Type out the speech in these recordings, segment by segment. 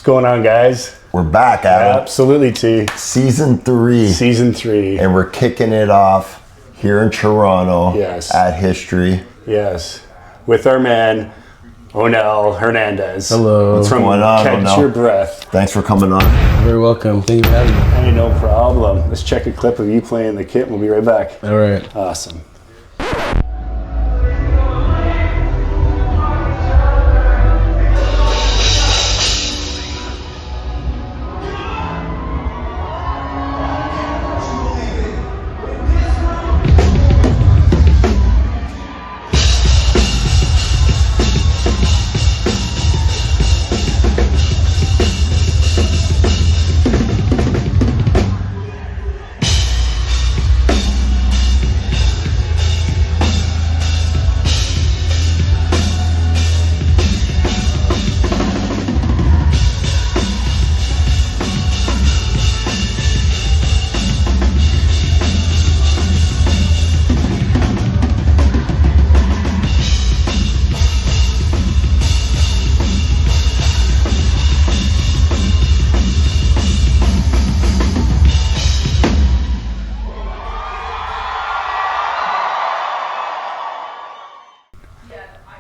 going on, guys? We're back, Adam. Absolutely, T. Season 3. Season 3. And we're kicking it off here in Toronto. Yes. At History. Yes. With our man, Onell Hernandez. Hello. What's going on, Catch Onell? Your Breath. Thanks for coming on. You're very welcome. Thank you for having me. Hey, no problem. Let's check a clip of you playing the kit and we'll be right back. All right. Awesome.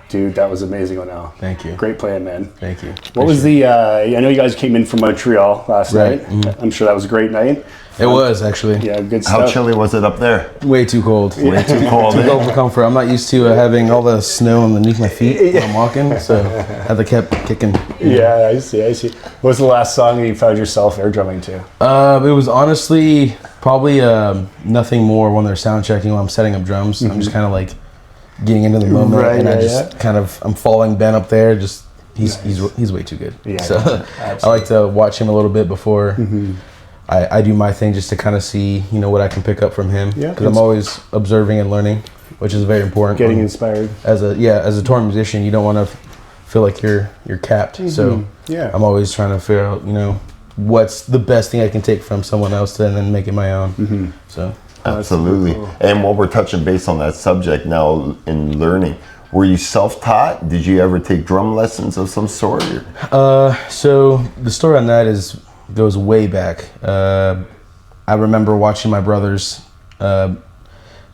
Dude, that was amazing, Onell. Thank you. Great playing, man. Thank you. What was the, I know you guys came in from Montreal last night. Mm-hmm. I'm sure that was a great night. It was, actually. Yeah, good How stuff. chilly was it up there? Way too cold. Way too cold. Too cold for comfort. I'm not used to having all the snow underneath my feet when I'm walking, so I had to keep kicking. Yeah, I see. What was the last song you found yourself air drumming to? It was honestly probably Nothing More when they're sound checking while I'm setting up drums. I'm just kind of like getting into the moment, Right, and I yeah, just kind of I'm following Ben up there. Just he's way too good. Yeah, So I like to watch him a little bit before I do my thing, just to kind of see what I can pick up from him. Yeah, Because I'm always observing and learning, which is very important. Getting inspired. As a touring musician, you don't want to feel like you're capped. So Yeah. I'm always trying to figure out what's the best thing I can take from someone else and then make it my own. So. Absolutely. Cool. And while we're touching base on that subject now in learning, were you self-taught? Did you ever take drum lessons of some sort? So the story on that goes way back. I remember watching my brothers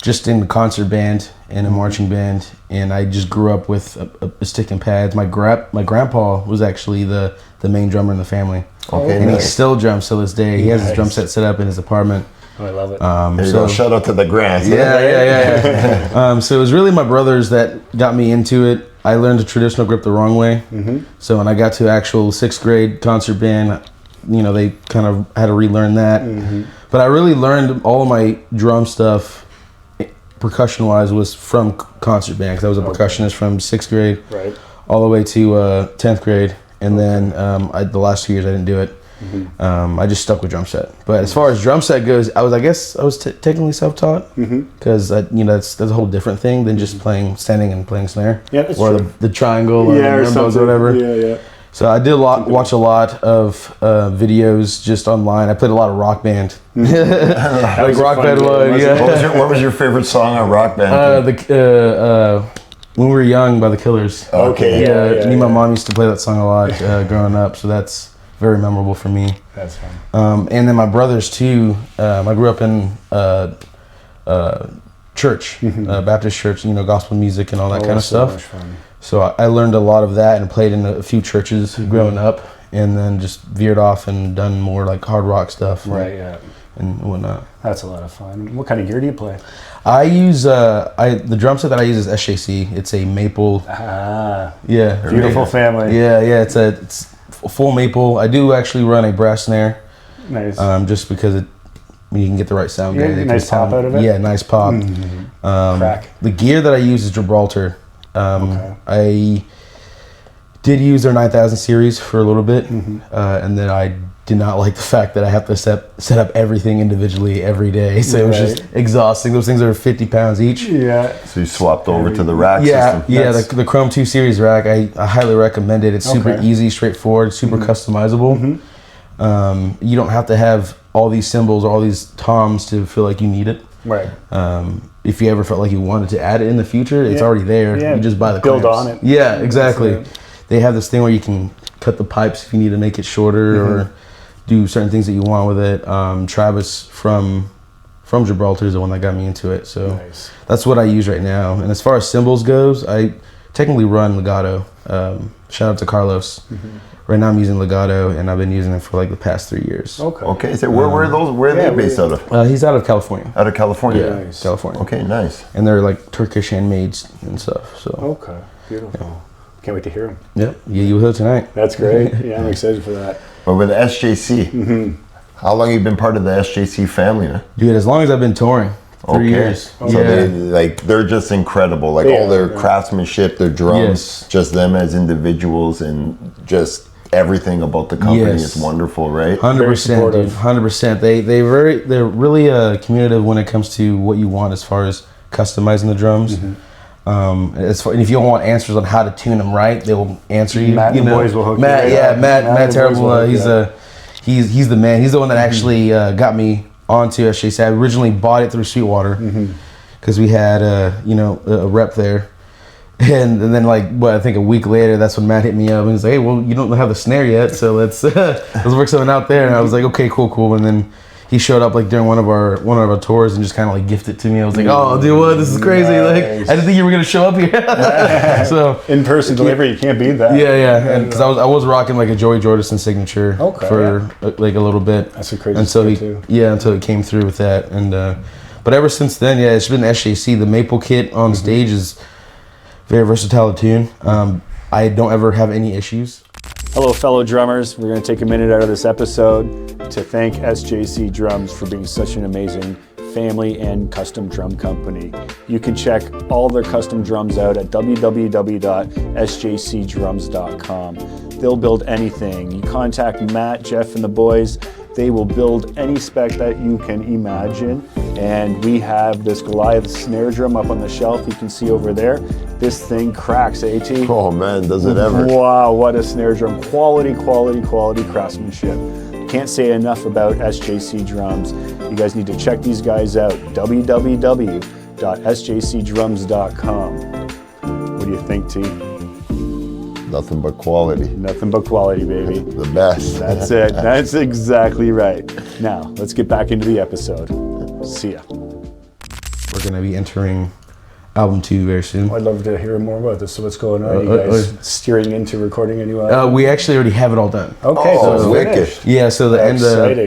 just in the concert band and a marching band, and I just grew up with a stick and pads. My grandpa was actually the main drummer in the family. Okay, And nice. he still drums to this day. He has his Nice. drum set set up in his apartment. Oh, I love it. There you go. Shout out to the Grants. Yeah. So it was really my brothers that got me into it. I learned the traditional grip the wrong way. So when I got to actual 6th grade concert band, they kind of had to relearn that. But I really learned all of my drum stuff, percussion-wise, was from concert band, because I was a percussionist from 6th grade all the way to 10th grade. And then the last 2 years I didn't do it. I just stuck with drum set. But as far as drum set goes, I was technically self-taught, because that's a whole different thing than just standing and playing snare, Yeah, that's or true. the triangle or the or rimbos or whatever. Yeah. So I did watch a lot of videos just online. I played a lot of Rock Band, was like a Rock fun Band game, one. wasn't Yeah. What was your favorite song on Rock Band? When We Were Young by the Killers. Okay. Me and my mom used to play that song a lot growing up, so that's very memorable for me. That's fun. And then my brothers too. I grew up in church, Baptist church, gospel music and all that kind of That's so stuff. much fun. So I learned a lot of that and played in a few churches growing up, and then just veered off and done more like hard rock stuff, Right, yeah. and whatnot. That's a lot of fun. What kind of gear do you play? I use the drum set that I use is SJC. It's a maple. Yeah, Beautiful family. Yeah, it's a full maple. I do actually run a brass snare, Nice. just because you can get the right sound. Yeah, going. nice pop out of it? Yeah, nice pop. Crack. The gear that I use is Gibraltar. I did use their 9000 series for a little bit, and then I did not like the fact that I have to set up everything individually every day. So it was just exhausting. Those things are 50 pounds each. Yeah. So you swapped over to the rack Yeah, system. yeah. The Chrome 2 Series rack, I highly recommend it. It's super easy, straightforward, super customizable. You don't have to have all these cymbals or all these toms to feel like you need it. Right. If you ever felt like you wanted to add it in the future, it's already there. Yeah. You just buy the Build clamps. on it. Yeah, exactly. They have this thing where you can cut the pipes if you need to make it shorter or do certain things that you want with it. Travis from Gibraltar is the one that got me into it. So that's what I use right now. And as far as cymbals goes, I technically run legato. Shout out to Carlos. Right now I'm using legato, and I've been using it for like the past 3 years. Okay. So where are those? Where are they based out of? He's out of California. Out of California. Yeah, California. Okay, nice. And they're like Turkish handmades and stuff. So. Okay, beautiful. Can't wait to hear them. Yep. Yeah, you will tonight. That's great. Yeah, I'm excited for that. But with SJC, how long have you been part of the SJC family? Man? Dude, as long as I've been touring. 3 years. So they're just incredible. Like all their craftsmanship, their drums, just them as individuals, and just everything about the company is wonderful, right? 100%, dude. 100%. They're really communicative when it comes to what you want as far as customizing the drums. And if you don't want answers on how to tune them right, they will answer you. Matt and the boys will hook you right up. Matt Terrible. He's the man. He's the one that actually got me onto SJC. I originally bought it through Sweetwater because we had a rep there, and then I think a week later, that's when Matt hit me up and he's like, "Hey, well, you don't have the snare yet, so let's work something out there." And I was like, "Okay, cool." And then he showed up like during one of our tours and just kind of like gifted it to me. I was like, "Oh, dude, what? This is crazy! Like, I didn't think you were gonna show up here." So in-person delivery, you can't beat that. Yeah, and because I was rocking like a Joey Jordison signature for like a little bit. That's a crazy until until he came through with that. And but ever since then, it's been SJC. The Maple kit on stage is very versatile to tune. I don't ever have any issues. Hello, fellow drummers. We're going to take a minute out of this episode to thank SJC Drums for being such an amazing family and custom drum company. You can check all their custom drums out at www.sjcdrums.com. They'll build anything. You contact Matt, Jeff, and the boys. They will build any spec that you can imagine. And we have this Goliath snare drum up on the shelf you can see over there. This thing cracks, AT. Oh man, does it ever. Wow, what a snare drum. Quality craftsmanship. Can't say enough about SJC Drums. You guys need to check these guys out. www.sjcdrums.com. What do you think, T? Nothing but quality. Nothing but quality, baby. The best. That's it. That's exactly right. Now, let's get back into the episode. See ya. We're going to be entering album 2 very soon. I'd love to hear more about this. So what's going on? You guys steering into recording a new album? We actually already have it all done. Okay, so it's wicked. finished. Yeah, so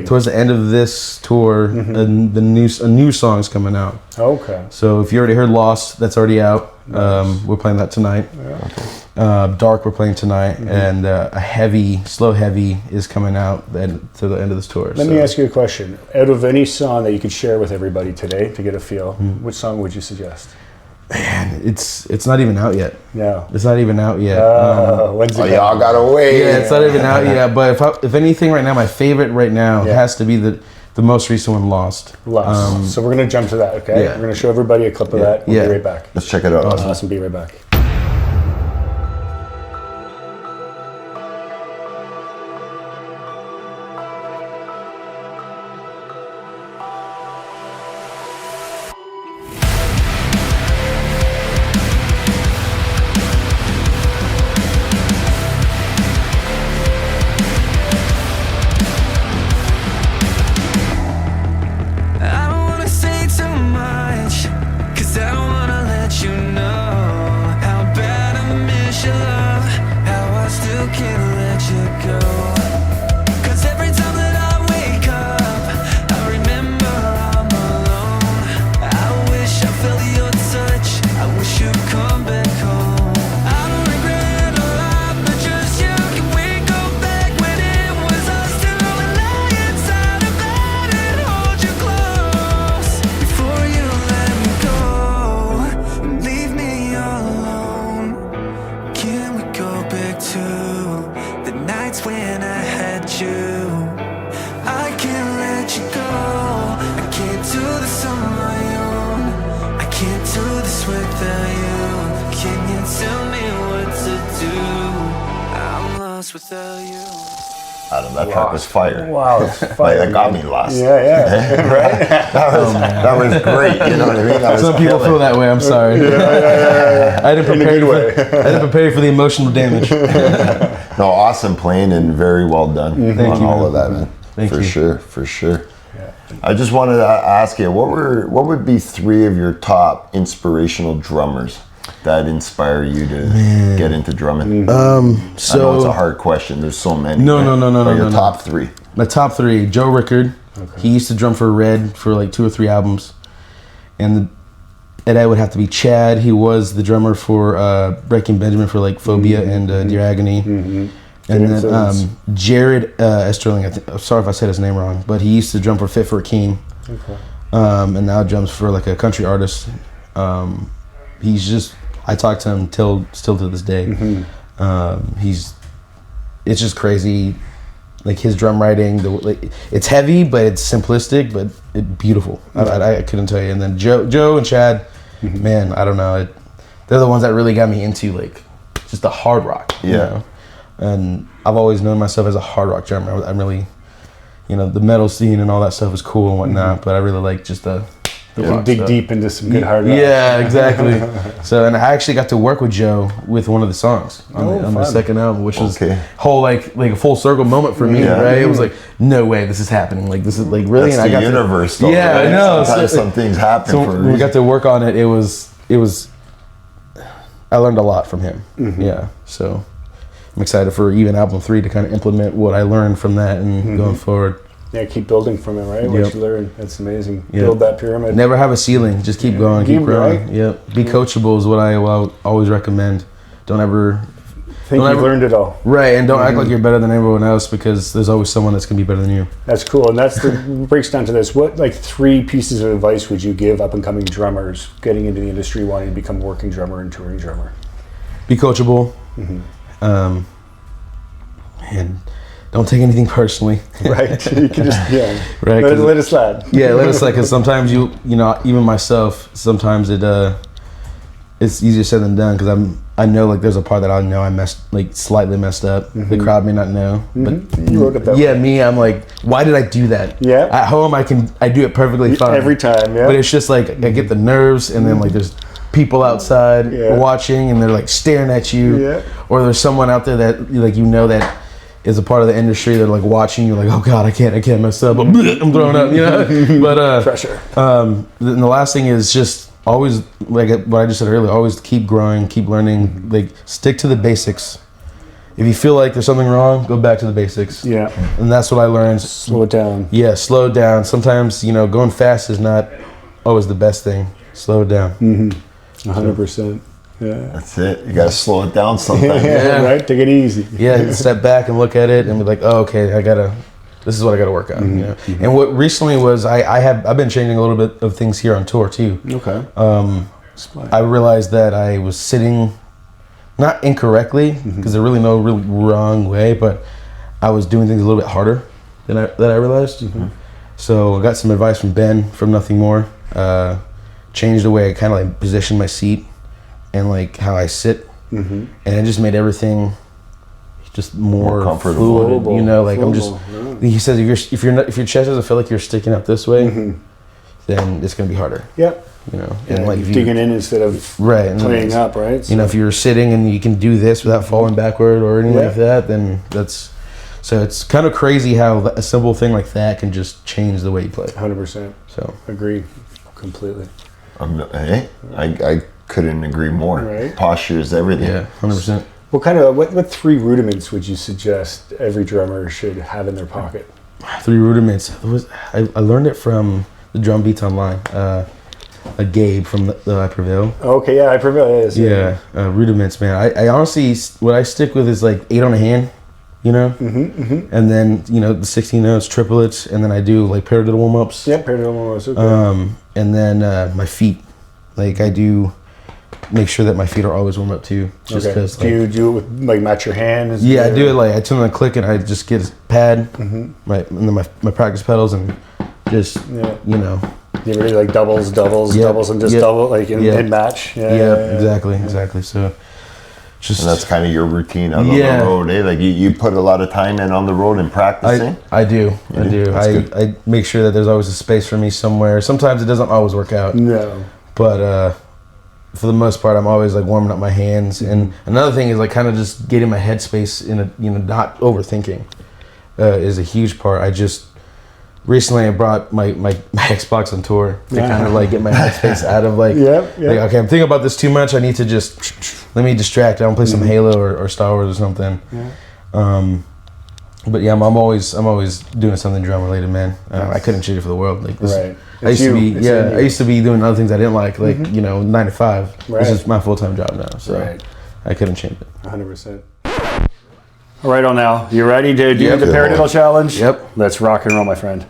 towards the end of this tour, a new song's coming out. Okay. So if you already heard Lost, that's already out. Nice. We're playing that tonight. Yeah. Dark we're playing tonight, and a slow heavy is coming out then to the end of this tour. Let me ask you a question. Out of any song that you could share with everybody today to get a feel, which song would you suggest? Man, it's not even out yet. No. It's not even out yet. When's it y'all gotta wait. Yeah, it's not even out yet. But if anything right now, my favorite right now has to be the most recent one, Lost. Lost. So we're going to jump to that, okay? Yeah. We're going to show everybody a clip of that. We'll be right back. Let's check it out. Awesome. Be right back. Without you. Adam, that track was fire. Wow, it's fire. That got me lost. Yeah, right? That was great. You know what I mean? That was Some people feel that way. I'm sorry. I didn't prepare you. I didn't prepare you for the emotional damage. No, awesome playing and very well done on all of that, man. Thank you. For sure. I just wanted to ask you, what would be 3 of your top inspirational drummers that inspire you to get into drumming? I know it's a hard question. There's so many. No. Your top 3. My top 3, Joe Rickard. Okay. He used to drum for Red for like 2 or 3 albums. And I would have to be Chad. He was the drummer for Breaking Benjamin for like Phobia and Dear Agony. Mm-hmm. And then Jared Esterling, I'm sorry if I said his name wrong, but he used to drum for Fit for a King. Okay. And now drums for like a country artist. He's just, I talk to him still to this day. Mm-hmm. It's just crazy. Like his drum writing, it's heavy, but it's simplistic, but it's beautiful. Mm-hmm. I couldn't tell you. And then Joe and Chad, mm-hmm. man, I don't know. They're the ones that really got me into like just the hard rock. Yeah. You know? And I've always known myself as a hard rock drummer. I'm really, the metal scene and all that stuff is cool and whatnot, but I really like just the rock dig stuff. Deep into some good hard rock. Yeah, exactly. So, and I actually got to work with Joe with one of the songs on the second album, which was whole like a full circle moment for me, right? It was like, no way, this is happening. Like this is like really. That's and the universe, though. Yeah, right? I know. Sometimes some things happen for a reason. When we got to work on it, it was. I learned a lot from him. Mm-hmm. Yeah, so. I'm excited for even album 3 to kind of implement what I learned from that and going forward. Yeah, keep building from it, right? What you learn, that's amazing. Yep. Build that pyramid. Never have a ceiling. Just keep going, keep growing. Right? Yep. Be coachable is what I always recommend. Don't ever think you've learned it all. Right, and don't act like you're better than everyone else because there's always someone that's gonna be better than you. That's cool, and that's breaks down to this. What 3 pieces of advice would you give up and coming drummers getting into the industry, wanting to become a working drummer and touring drummer? Be coachable. Mm-hmm. And don't take anything personally. Right. You can just right, let it slide. Yeah, let it slide. Because sometimes even myself, sometimes it's easier said than done. Because I know like there's a part that I know I slightly messed up. Mm-hmm. The crowd may not know, but you wrote it that way. Me, I'm like, why did I do that? Yeah. At home, I do it perfectly fine every time. Yeah. But it's just like I get the nerves, and then like there's people outside watching, and they're like staring at you, or there's someone out there that that is a part of the industry. They're like watching you, like, oh god, I can't mess up. I'm throwing up, But pressure. And the last thing is just always like what I just said earlier. Always keep growing, keep learning. Like stick to the basics. If you feel like there's something wrong, go back to the basics. Yeah. And that's what I learned. Slow it down. Yeah, slow it down. Sometimes going fast is not always the best thing. Slow it down. 100%. Yeah. That's it. You gotta slow it down sometimes. Right? Take it easy. Yeah, step back and look at it and be like, oh, okay, this is what I gotta work on. Mm-hmm. And what recently was I've been changing a little bit of things here on tour too. Okay. I realized that I was sitting not incorrectly, because there's really no real wrong way, but I was doing things a little bit harder than I realized. Mm-hmm. So I got some advice from Ben from Nothing More. Changed the way I kind of like position my seat and like how I sit, and it just made everything just more comfortable. Fluid, like I'm just. Yeah. He says if your chest doesn't feel like you're sticking up this way, then it's gonna be harder. Yep. And like digging in instead of playing up, right? So. If you're sitting and you can do this without falling backward or anything like that, then that's. So it's kind of crazy how a simple thing like that can just change the way you play. 100%. So agree, completely. Hey, I couldn't agree more. Right? Posture is everything. Yeah, 100%. What 3 rudiments would you suggest every drummer should have in their pocket? 3 rudiments. I learned it from the Drum Beats Online. A Gabe from the I Prevail. Okay, yeah, I Prevail. Yeah, rudiments, man. I honestly, what I stick with is like 8 on a hand. And then the 16 notes, triplets, and then I do like paradiddle warm-ups. Yeah, paradiddle warm-ups. Okay. And then my feet, like I do make sure that my feet are always warm up too. Just because. Do you do it with like match your hand? Yeah, I do it like I turn on the click and I just get a pad, right, and then my practice pedals and just You ever do like doubles, and just double like and match? Yeah, exactly. So Just And that's kind of your routine out on the road, eh? Like you put a lot of time in on the road and practicing. I do. I make sure that there's always a space for me somewhere. Sometimes it doesn't always work out. No. But for the most part, I'm always like warming up my hands. And another thing is like kind of just getting my headspace in a, not overthinking is a huge part. Recently I brought my Xbox on tour to kind of like get my headspace out of like, like, okay, I'm thinking about this too much. I need to just, let me distract. I'll play some Halo or Star Wars or something. But yeah, I'm always doing something drum related, man. I couldn't change it for the world. Like this, I used to be doing other things I didn't like 9 to 5. This is my full-time job now, so I couldn't change it. 100%. All right, Onell, you ready to do the paradiddle challenge? Yep. Let's rock and roll, my friend.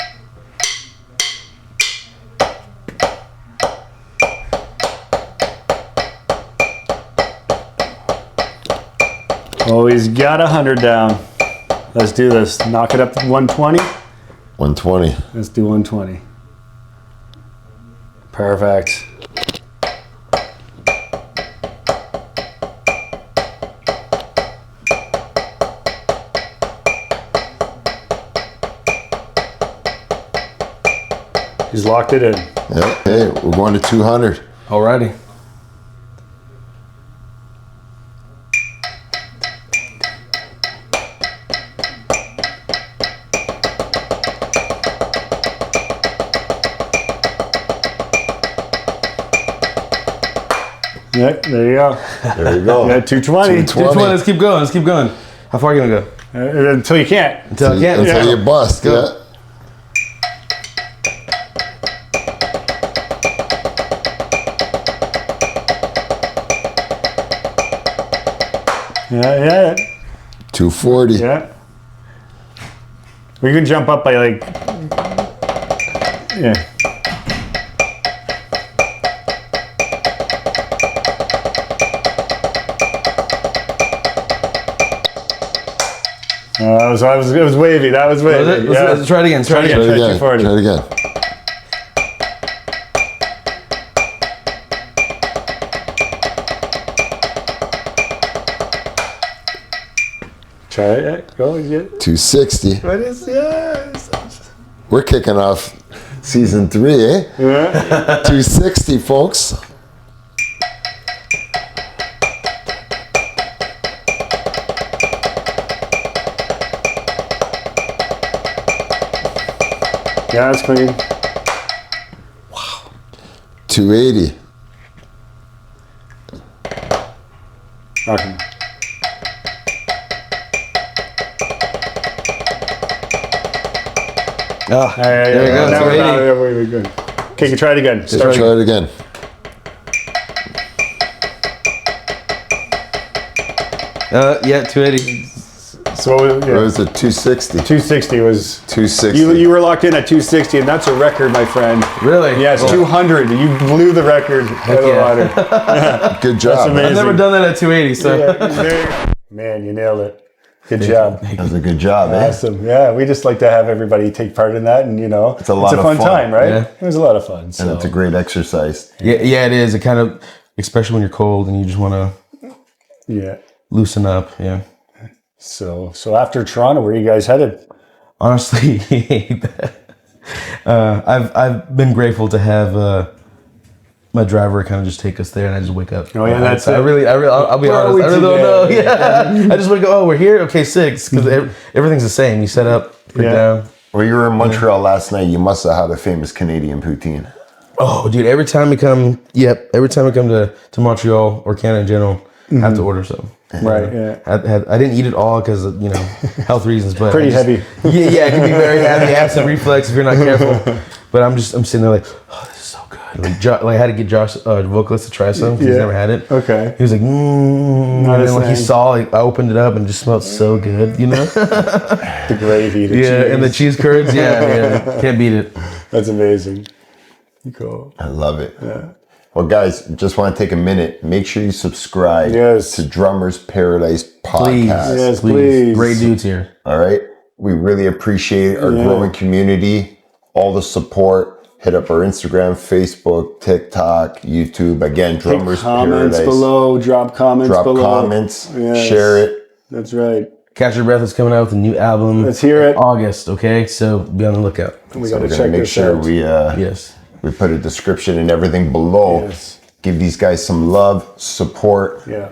Always got 100 down. Let's do this. Knock it up to 120. 120. Let's do 120. Perfect. He's locked it in. Yep. Hey, we're going to 200. Alrighty. Yeah, there you go. There you go. Yeah, 220. 220. Let's keep going. Let's keep going. How far are you gonna go? Until you can't. Until I can't. Until you bust. Go. Yeah. 240. Yeah. We can jump up by like, yeah. It was wavy. That was wavy. Was it? Let's try it again. Try it again. Try it again. Try it. Go. Yeah. 260. What is yes? We're kicking off season 3, eh? Yeah. 260, folks. Yeah, it's clean. Wow. 280. Okay. There we go. Now 280. we're good. Okay, you try it again. Try it again. Yeah, 280. So What was it? 260. 260 was 260. You were locked in at 260, and that's a record, my friend. Really? Yes, 200. You blew the record out of the water. Good job. That's amazing. I've never done that at 280, so. Man, you nailed it. Good job. That was a good job, eh? Awesome. Yeah, we just like to have everybody take part in that, and it's a lot of fun fun time, right? Yeah. It was a lot of fun. So. And it's a great exercise. Yeah, it is. It kind of, especially when you're cold and you just want to loosen up. Yeah. So after Toronto, where are you guys headed? Honestly, I've been grateful to have my driver kind of just take us there, and I just wake up. Oh yeah, that's I'll be honest. I really don't know. Yeah, I just wake up. Oh, we're here. Okay, 6 because everything's the same. You set up, put down. Well, you were in Montreal last night. You must have had a famous Canadian poutine. Oh, dude! Every time we come to Montreal or Canada in general, I have to order some. Right. Yeah. I didn't eat it all because of health reasons, but Pretty heavy. Yeah, it can be very heavy. Acid reflux if you're not careful. But I'm sitting there like, oh, this is so good. Like I had to get Josh, vocalist, to try some because he's never had it. Okay. He was like, and then he saw, I opened it up and it just smelled so good, The gravy, the cheese. and the cheese curds, can't beat it. That's amazing. Cool. I love it. Yeah. Well, guys, just want to take a minute. Make sure you subscribe to Drummers Paradise Podcast. Yes, please. Great dudes here. All right. We really appreciate our growing community, all the support. hit up our Instagram, Facebook, TikTok, YouTube. Again, Drummers Comments Paradise. below, drop comments Drop below. comments, Yes. share it. That's right. Catch Your Breath is coming out with a new album. Let's hear it. August, okay? So be on the lookout. We So got we're to gonna check make this sure out. Yes. we put a description and everything below. Yes. Give these guys some love, support. Yeah.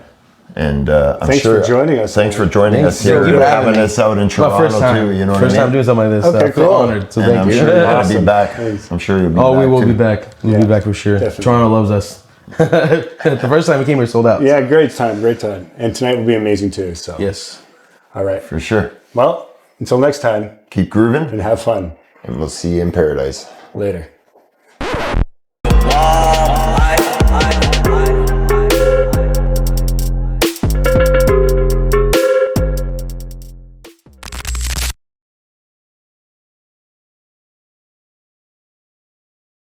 And I'm Thanks sure. for joining us. Thanks for joining Thanks. us here. Thank you for Having having me. us out in My Toronto first time. too. You know first what I time mean? doing something like this. Okay, I feel cool. honored. So And thank I'm you. sure you're gonna Awesome. be back. Thanks. I'm sure you'll be Oh, back. we will too. be back. We'll be back for sure. Definitely. Toronto loves us. The first time we came here sold out. Yeah, great time. And tonight will be amazing too. So. Yes. All right. For sure. Well, until next time, Keep grooving, and have fun. and we'll see you in paradise. Later.